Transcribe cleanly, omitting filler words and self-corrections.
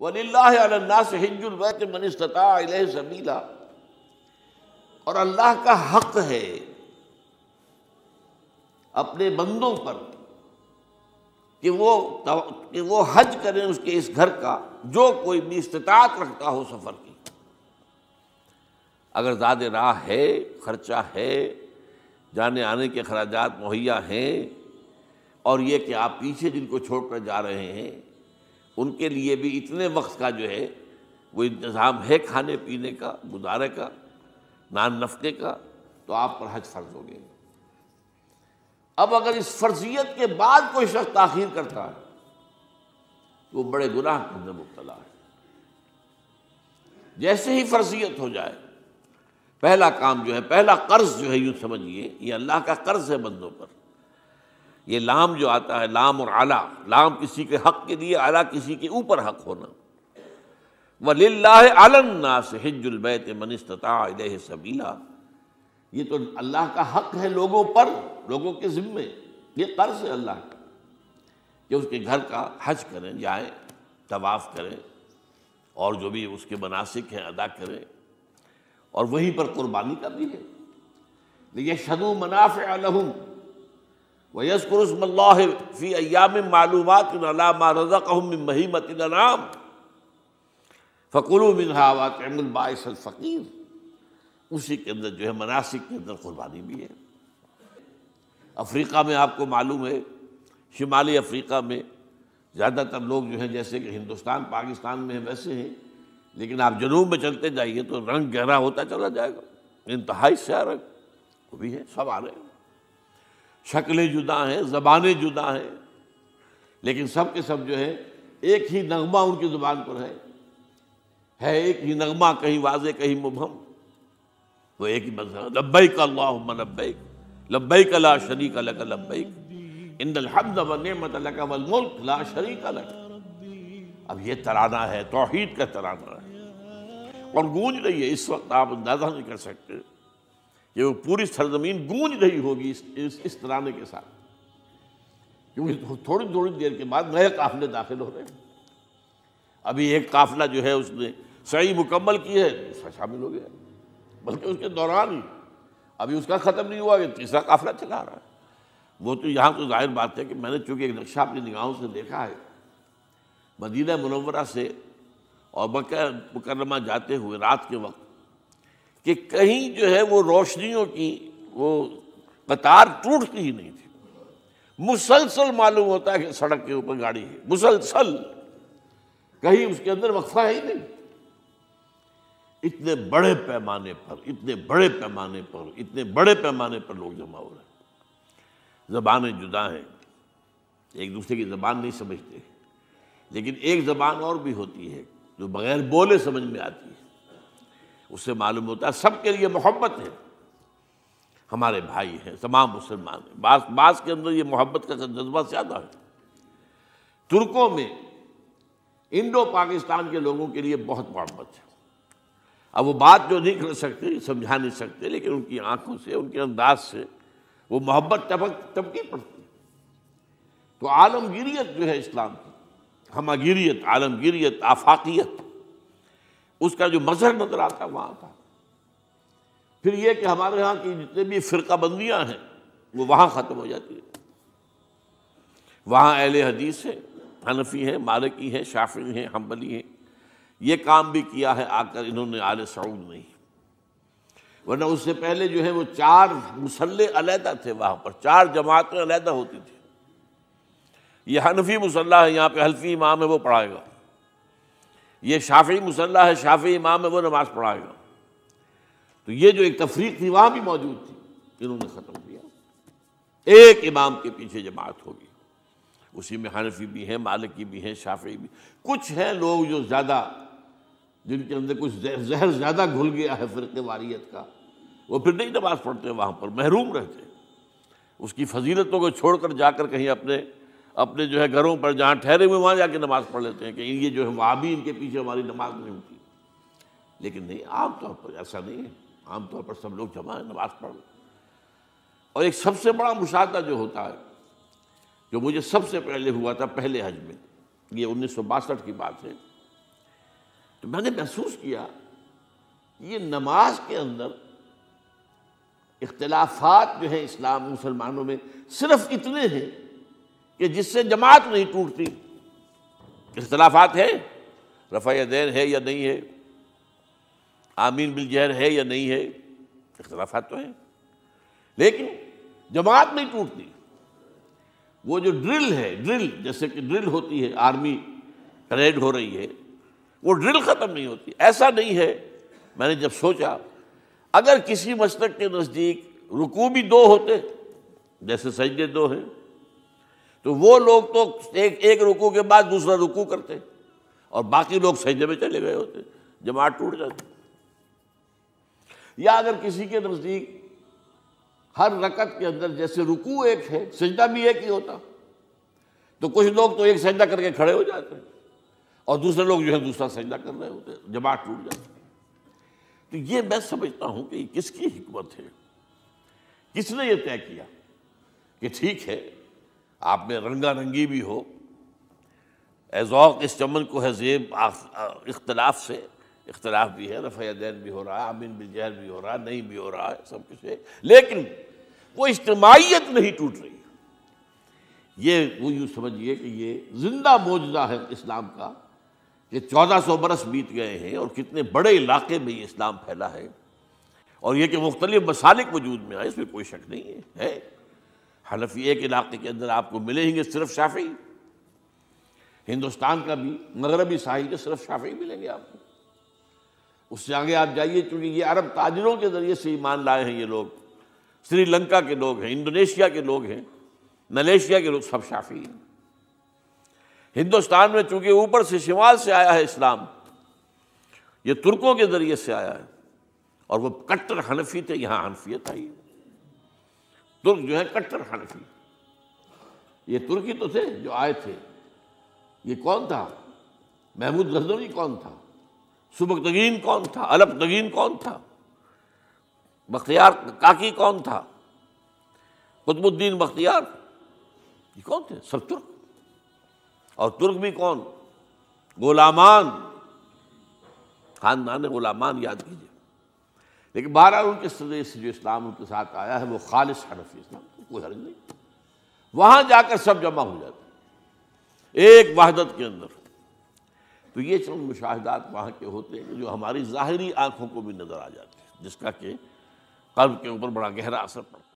وَلِلَّهِ عَلَى النَّاسِ حِجُّ الْبَيْتِ مَنِ اسْتَطَاعَ إِلَيْهِ سَبِيلًا، اور اللہ کا حق ہے اپنے بندوں پر کہ وہ حج کریں اس کے اس گھر کا جو کوئی بھی استطاعت رکھتا ہو سفر کی۔ اگر زاد راہ ہے، خرچہ ہے، جانے آنے کے اخراجات مہیا ہیں، اور یہ کہ آپ پیچھے جن کو چھوڑ کر جا رہے ہیں ان کے لیے بھی اتنے وقت کا جو ہے وہ انتظام ہے کھانے پینے کا، گزارے کا، نان نفقے کا، تو آپ پر حج فرض ہو گئے۔ اب اگر اس فرضیت کے بعد کوئی شخص تاخیر کرتا ہے تو وہ بڑے گناہ کے اندر مبتلا ہے۔ جیسے ہی فرضیت ہو جائے، پہلا کام جو ہے، پہلا قرض جو ہے، یوں سمجھیے یہ اللہ کا قرض ہے بندوں پر۔ یہ لام جو آتا ہے، لام اور اعلیٰ، لام کسی کے حق کے لیے، اعلیٰ کسی کے اوپر حق ہونا۔ وَلِلَّهِ عَلَى النَّاسِ حِجُّ الْبَيْتِ مَنِ اسْتَطَاعَ إِلَيْهِ سَبِيلًا، یہ تو اللہ کا حق ہے لوگوں پر، لوگوں کے ذمے، یہ قرض ہے اللہ کا کہ اس کے گھر کا حج کریں، جائیں، طواف کریں، اور جو بھی اس کے مناسک ہیں ادا کریں، اور وہیں پر قربانی کا بھی ہے۔ لِيَشْهَدُوا مَنَافِعَ لَهُمْ وَيَذْكُرُوا اسْمَ اللَّهِ فِي أَيَّامٍ مَّعْلُومَاتٍ عَلَىٰ مَا رَزَقَهُم مِّن بَهِيمَةِ الْأَنْعَامِ فَكُلُوا مِنْهَا وَأَطْعِمُوا الْبَائِسَ الْفَقِيرَ، اسی کے اندر جو ہے مناسک کے اندر قربانی بھی ہے۔ افریقہ میں آپ کو معلوم ہے، شمالی افریقہ میں زیادہ تر لوگ جو ہیں جیسے کہ ہندوستان پاکستان میں ہیں ویسے ہیں، لیکن آپ جنوب میں چلتے جائیے تو رنگ گہرا ہوتا چلا جائے گا، انتہائی سیاہ رنگ، وہ بھی ہے، سب آ رہے ہیں، شکلیں جدا ہیں، زبانیں جدا ہیں، لیکن سب کے سب جو ہے ایک ہی نغمہ ان کی زبان پر ہے ایک ہی نغمہ، کہیں واضح کہیں مبہم، وہ ایک ہی مذہب، لبیک اللہم لبیک، لبیک لا شریک لک لبیک، ان الحمد والنعمت لک والملک لا شریک لک۔ اب یہ ترانہ ہے، توحید کا ترانہ ہے، اور گونج رہی ہے اس وقت، آپ اندازہ نہیں کر سکتے کہ وہ پوری سرزمین گونج رہی ہوگی اس ترانے کے ساتھ، کیونکہ تھوڑی تھوڑی دیر کے بعد نئے قافلے داخل ہو رہے ہیں۔ ابھی ایک قافلہ جو ہے اس نے سعی مکمل کی ہے، اس میں شامل ہو گیا، بلکہ اس کے دوران ہی ابھی اس کا ختم نہیں ہوا کہ تیسرا قافلہ چلا رہا ہے۔ وہ تو یہاں تو ظاہر بات ہے کہ میں نے چونکہ ایک نقشہ اپنی نگاہوں سے دیکھا ہے، مدینہ منورہ سے اور مکہ مکرمہ جاتے ہوئے رات کے وقت، کہ کہیں جو ہے وہ روشنیوں کی وہ قطار ٹوٹتی ہی نہیں تھی، مسلسل معلوم ہوتا ہے کہ سڑک کے اوپر گاڑی ہے، مسلسل، کہیں اس کے اندر وقفہ ہے ہی نہیں۔ اتنے بڑے پیمانے پر، اتنے بڑے پیمانے پر، اتنے بڑے پیمانے پر لوگ جمع ہو رہے ہیں۔ زبانیں جدا ہیں، ایک دوسرے کی زبان نہیں سمجھتے، لیکن ایک زبان اور بھی ہوتی ہے جو بغیر بولے سمجھ میں آتی ہے، اس سے معلوم ہوتا ہے سب کے لیے محبت ہے، ہمارے بھائی ہیں، تمام مسلمان ہیں۔ بعض کے اندر یہ محبت کا جذبہ زیادہ ہے۔ ترکوں میں انڈو پاکستان کے لوگوں کے لیے بہت محبت ہے۔ اب وہ بات جو نہیں کر سکتے، سمجھا نہیں سکتے، لیکن ان کی آنکھوں سے، ان کے انداز سے وہ محبت ٹپکی پڑتی۔ تو عالمگیریت جو ہے اسلام کی، ہمگیریت، عالمگیریت، آفاقیت، اس کا جو مظہر نظر آتا وہاں تھا۔ پھر یہ کہ ہمارے ہاں کی جتنے بھی فرقہ بندیاں ہیں وہ وہاں ختم ہو جاتی ہیں۔ وہاں اہل حدیث ہیں، حنفی ہیں، مالکی ہیں، شافعی ہیں، حنبلی ہیں، یہ کام بھی کیا ہے آ کر انہوں نے آل سعود نہیں، ورنہ اس سے پہلے جو ہے وہ 4 مصلے علیحدہ تھے، وہاں پر 4 جماعتیں علیحدہ ہوتی تھیں۔ یہ حنفی مصلی ہے، یہاں پہ حنفی امام ہے وہ پڑھائے گا، یہ شافعی مصلی ہے، شافعی امام ہے وہ نماز پڑھائے گا۔ تو یہ جو ایک تفریق تھی وہاں بھی موجود تھی، انہوں نے ختم کیا، ایک امام کے پیچھے جماعت ہوگی، اسی میں حنفی بھی ہیں، مالکی بھی ہیں، شافعی بھی، کچھ ہیں لوگ جو زیادہ، جن کے اندر کچھ زہر زیادہ گھل گیا ہے فرقے واریت کا، وہ پھر نہیں نماز پڑھتے، وہاں پر محروم رہتے، اس کی فضیلتوں کو چھوڑ کر جا کر کہیں اپنے جو ہے گھروں پر جہاں ٹھہرے ہوئے وہاں جا کے نماز پڑھ لیتے ہیں کہ یہ جو ہے وہابی، ان کے پیچھے ہماری نماز نہیں ہوتی۔ لیکن نہیں، عام طور پر ایسا نہیں ہے، عام طور پر سب لوگ جمع ہیں، نماز پڑھ رہے۔ اور ایک سب سے بڑا مشاہدہ جو ہوتا ہے، جو مجھے سب سے پہلے ہوا تھا پہلے حج میں، یہ 1962 کی بات ہے، تو میں نے محسوس کیا یہ نماز کے اندر اختلافات جو ہیں اسلام مسلمانوں میں صرف اتنے ہیں کہ جس سے جماعت نہیں ٹوٹتی. اختلافات ہیں، رفع یدین ہے یا نہیں ہے، آمین بالجہر ہے یا نہیں ہے، اختلافات تو ہیں، لیکن جماعت نہیں ٹوٹتی. وہ جو ڈرل ہے، ڈرل جیسے کہ ڈرل ہوتی ہے، آرمی پریڈ ہو رہی ہے، وہ ڈرل ختم نہیں ہوتی. ایسا نہیں ہے. میں نے جب سوچا اگر کسی مسلک کے نزدیک رکوع بھی دو ہوتے جیسے سجدے دو ہیں، تو وہ لوگ تو ایک رکوع کے بعد دوسرا رکوع کرتے اور باقی لوگ سجدے میں چلے گئے ہوتے، جماعت ٹوٹ جاتی. یا اگر کسی کے نزدیک ہر رکعت کے اندر جیسے رکوع ایک ہے، سجدہ بھی ایک ہی ہوتا، تو کچھ لوگ تو ایک سجدہ کر کے کھڑے ہو جاتے ہیں اور دوسرے لوگ جو ہے دوسرا سجدہ کر رہے ہوتے ہیں، جماعت ٹوٹ جاتی ہے. تو یہ میں سمجھتا ہوں کہ کس کی حکمت ہے، کس نے یہ طے کیا کہ ٹھیک ہے آپ میں رنگا رنگی بھی ہو، اے ذوق اس چمن کو ہے زیب، اختلاف سے اختلاف بھی ہے، رفع یدین بھی ہو رہا ہے، آمین بالجہر بھی ہو رہا ہے، نہیں بھی ہو رہا ہے، سب کچھ ہے، لیکن وہ اجتماعیت نہیں ٹوٹ رہی. یہ وہ یوں سمجھیے کہ یہ زندہ معجزہ ہے اسلام کا کہ 1400 برس بیت گئے ہیں اور کتنے بڑے علاقے میں یہ اسلام پھیلا ہے، اور یہ کہ مختلف مسالک وجود میں آئے، اس میں کوئی شک نہیں ہے. حنفی ایک علاقے کے اندر آپ کو ملیں گے صرف شافعی، ہندوستان کا بھی مغربی ساحل کے صرف شافعی ملیں گے آپ کو. اس سے آگے آپ جائیے، چونکہ یہ عرب تاجروں کے ذریعے سے ایمان لائے ہیں، یہ لوگ سری لنکا کے لوگ ہیں، انڈونیشیا کے لوگ ہیں، ملیشیا کے لوگ، سب شافعی ہیں. ہندوستان میں چونکہ اوپر سے شمال سے آیا ہے اسلام، یہ ترکوں کے ذریعے سے آیا ہے، اور وہ کٹر حنفی تھے، یہاں حنفیت آئی. ترک جو ہے کٹر حنفی، یہ ترکی تو تھے جو آئے تھے. یہ کون تھا؟ محمود غزنوی کون تھا؟ سبکتگین کون تھا؟ الپتگین کون تھا؟ بختیار کاکی کون تھا؟ قطب الدین بختیار، یہ کون تھے؟ سب ترک. اور ترک بھی کون؟ غلامان، خاندان غلامان یاد کیجیے. لیکن بہرحال ان کے ذریعے سے جو اسلام ان کے ساتھ آیا ہے وہ خالص حنفی اسلام، کوئی حرج نہیں. وہاں جا کر سب جمع ہو جاتے ہیں ایک وحدت کے اندر. تو یہ چند مشاہدات وہاں کے ہوتے ہیں جو ہماری ظاہری آنکھوں کو بھی نظر آ جاتے ہیں، جس کا کہ قلب کے اوپر بڑا گہرا اثر پڑتا ہے.